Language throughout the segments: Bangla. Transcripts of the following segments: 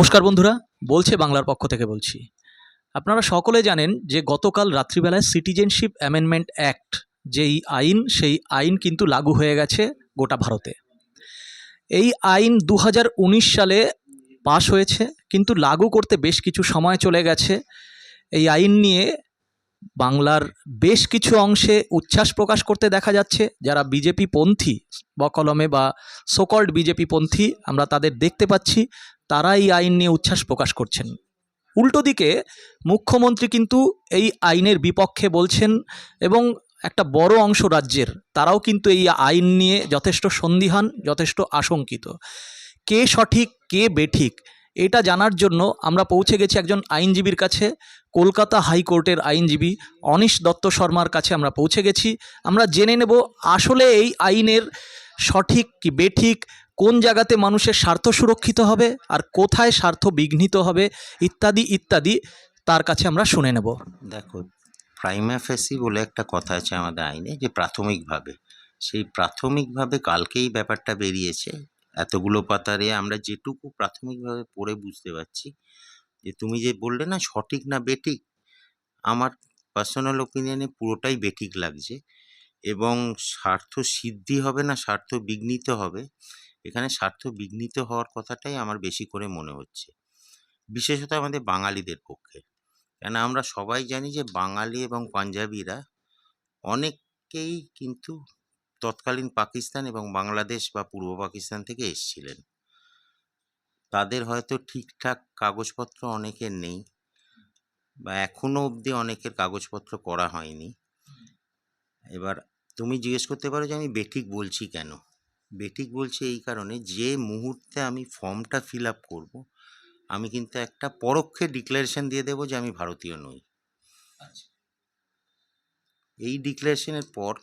নমস্কার বন্ধুরা, বলছে বাংলার পক্ষ থেকে বলছি। আপনারা সকলে জানেন যে গতকাল রাত্রিবেলায় সিটিজেনশিপ অ্যামেন্ডমেন্ট অ্যাক্ট যেই আইন, সেই আইন কিন্তু লাগু হয়ে গেছে গোটা ভারতে। এই আইন 2019 সালে পাশ হয়েছে, কিন্তু লাগু করতে বেশ কিছু সময় চলে গেছে। এই আইন নিয়ে বাংলার বেশ কিছু অংশে উচ্ছ্বাস প্রকাশ করতে দেখা যাচ্ছে। যারা বিজেপি পন্থী বকলমে বা সোকল্ড বিজেপি পন্থী আমরা তাদের দেখতে পাচ্ছি, তারা এই আইন নিয়ে উচ্ছ্বাস প্রকাশ করছেন। উল্টো দিকে মুখ্যমন্ত্রী কিন্তু এই আইনের বিপক্ষে বলছেন, এবং একটা বড় অংশ রাজ্যের তারাও কিন্তু এই আইন নিয়ে যথেষ্ট সন্দিহান, যথেষ্ট আশঙ্কিত। কে সঠিক কে বেঠিক এটা জানার জন্য আমরা পৌঁছে গেছি একজন আইনজীবীর কাছে। কলকাতা হাইকোর্টের আইনজীবী অনিশ দত্ত শর্মার কাছে আমরা পৌঁছে গেছি। আমরা জেনে নেব আসলে এই আইনের সঠিক কি বেঠিক, কোন জায়গাতে মানুষের স্বার্থ সুরক্ষিত হবে আর কোথায় স্বার্থ বিঘ্নিত হবে, ইত্যাদি ইত্যাদি তার কাছে আমরা শুনে নেব। দেখো, প্রাইমা ফেসি বলে একটা কথা আছে আমাদের আইনে, যে প্রাথমিকভাবে, সেই প্রাথমিকভাবে কালকেই ব্যাপারটা বেরিয়েছে। এতগুলো পাতারে আমরা যেটুকু প্রাথমিকভাবে পড়ে বুঝতে পারছি, যে তুমি যে বললে না সঠিক না বেঠিক, আমার পার্সোনাল ওপিনিয়নে পুরোটাই বেঠিক লাগছে। এবং স্বার্থ সিদ্ধি হবে না স্বার্থ বিঘ্নিত হবে, এখানে স্বার্থ বিঘ্নিত হওয়ার কথাটাই আমার বেশি করে মনে হচ্ছে, বিশেষত আমাদের বাঙালিদের পক্ষে। কেন আমরা সবাই জানি যে বাঙালি এবং পাঞ্জাবিরা অনেকেই কিন্তু তৎকালীন পাকিস্তান এবং বাংলাদেশ বা পূর্ব পাকিস্তান থেকে এসেছিলেন। তাদের হয়তো ঠিকঠাক কাগজপত্র অনেকের নেই, বা এখনো অবধি অনেকের কাগজপত্র করা হয়নি। এবার তুমি জিজ্ঞেস করতে পারো যে আমি বেঠিক বলছি কেন। বেঠিক বলছি এই কারণে, যে মুহূর্তে আমি ফর্মটা ফিল আপ করবো, আমি কিন্তু একটা পরোক্ষে ডিক্লারেশন দিয়ে দেবো যে আমি ভারতীয় নই। এই ডিক্লারেশনের পর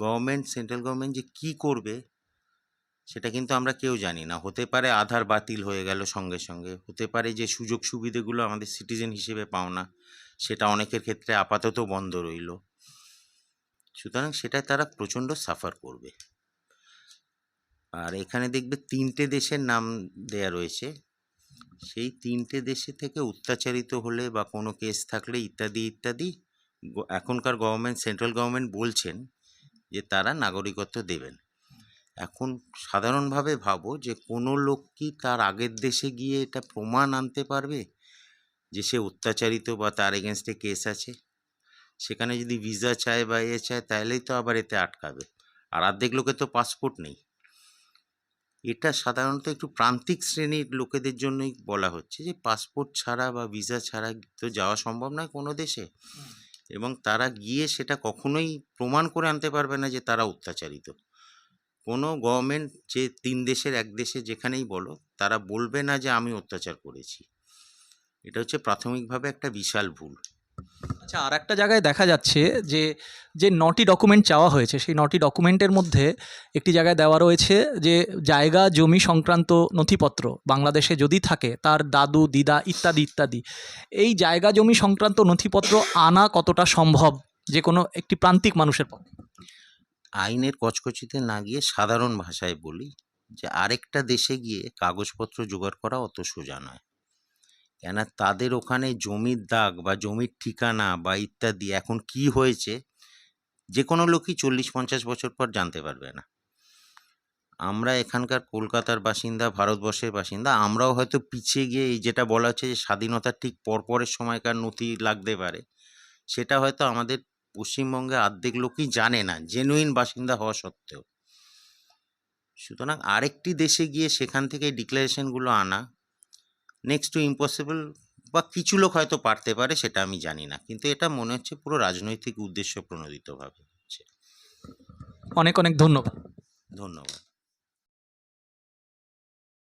গভর্নমেন্ট, সেন্ট্রাল গভর্নমেন্ট যে কি করবে সেটা কিন্তু আমরা কেউ জানি না। হতে পারে আধার বাতিল হয়ে গেল সঙ্গে সঙ্গে, হতে পারে যে সুযোগ সুবিধাগুলো আমাদের সিটিজেন হিসেবে পাও না সেটা অনেকের ক্ষেত্রে আপাতত বন্ধ রইল। সুতরাং সেটা তারা প্রচণ্ড সাফার করবে। আর এখানে দেখবে 3টে দেশের নাম দেয়া রয়েছে। সেই 3টে দেশে থেকে অত্যাচারিত হলে বা কোনো কেস থাকলে ইত্যাদি ইত্যাদি এখনকার গভর্নমেন্ট, সেন্ট্রাল গভর্নমেন্ট বলছেন যে তারা নাগরিকত্ব দেবেন। এখন সাধারণভাবে ভাবো যে কোনো লোক কি তার আগের দেশে গিয়ে এটা প্রমাণ আনতে পারবে যে সে অত্যাচারিত বা তার এগেনস্টে কেস আছে? সেখানে যদি ভিসা চায় বা চায়, তাহলেই তো আবার এতে আটকাবে। আর অর্ধেক লোকের তো পাসপোর্ট নেই। এটা সাধারণত একটু প্রান্তিক শ্রেণীর লোকেদের জন্যই বলা হচ্ছে, যে পাসপোর্ট ছাড়া বা ভিসা ছাড়া তো যাওয়া সম্ভব নয় কোনো দেশে, এবং তারা গিয়ে সেটা কখনোই প্রমাণ করে আনতে পারবে না যে তারা অত্যাচারিত। কোনো গভর্নমেন্ট যে 3 দেশের এক দেশে যেখানেই বলো, তারা বলবে না যে আমি অত্যাচার করেছি। এটা হচ্ছে প্রাথমিকভাবে একটা বিশাল ভুল। আচ্ছা, আর একটা জায়গায় দেখা যাচ্ছে যে যে 9টি ডকুমেন্ট চাওয়া হয়েছে, সেই 9টি ডকুমেন্টের মধ্যে একটি জায়গায় দেওয়া রয়েছে যে জায়গা জমি সংক্রান্ত নথিপত্র বাংলাদেশে যদি থাকে, তার দাদু দিদা ইত্যাদি ইত্যাদি, এই জায়গা জমি সংক্রান্ত নথিপত্র আনা কতটা সম্ভব যে কোনো একটি প্রান্তিক মানুষের পক্ষে? আইনের কচকচিতে না গিয়ে সাধারণ ভাষায় বলি, যে আরেকটা দেশে গিয়ে কাগজপত্র জোগাড় করা অত সোজা নয়। কেন, তাদের ওখানে জমির দাগ বা জমির ঠিকানা বা ইত্যাদি এখন কি হয়েছে যে কোনো লোকই 40-50 বছর পর জানতে পারবে না। আমরা এখানকার কলকাতার বাসিন্দা, ভারতবর্ষের বাসিন্দা, আমরাও হয়তো পিছিয়ে গিয়ে এই যেটা বলা হচ্ছে যে স্বাধীনতার ঠিক পরপরের সময়কার নথি লাগতে পারে, সেটা হয়তো আমাদের পশ্চিমবঙ্গে অর্ধেক লোকই জানে না, জেনুইন বাসিন্দা হওয়া সত্ত্বেও। সুতরাং আরেকটি দেশে গিয়ে সেখান থেকে ডিক্লারেশনগুলো আনা নেক্সট টু ইম্পসিবল, বা কিছু লোক হয়তো পারতে পারে, সেটা আমি জানি না, কিন্তু এটা মনে হচ্ছে পুরো রাজনৈতিক উদ্দেশ্য প্রণোদিতভাবে হচ্ছে। অনেক অনেক ধন্যবাদ। ধন্যবাদ।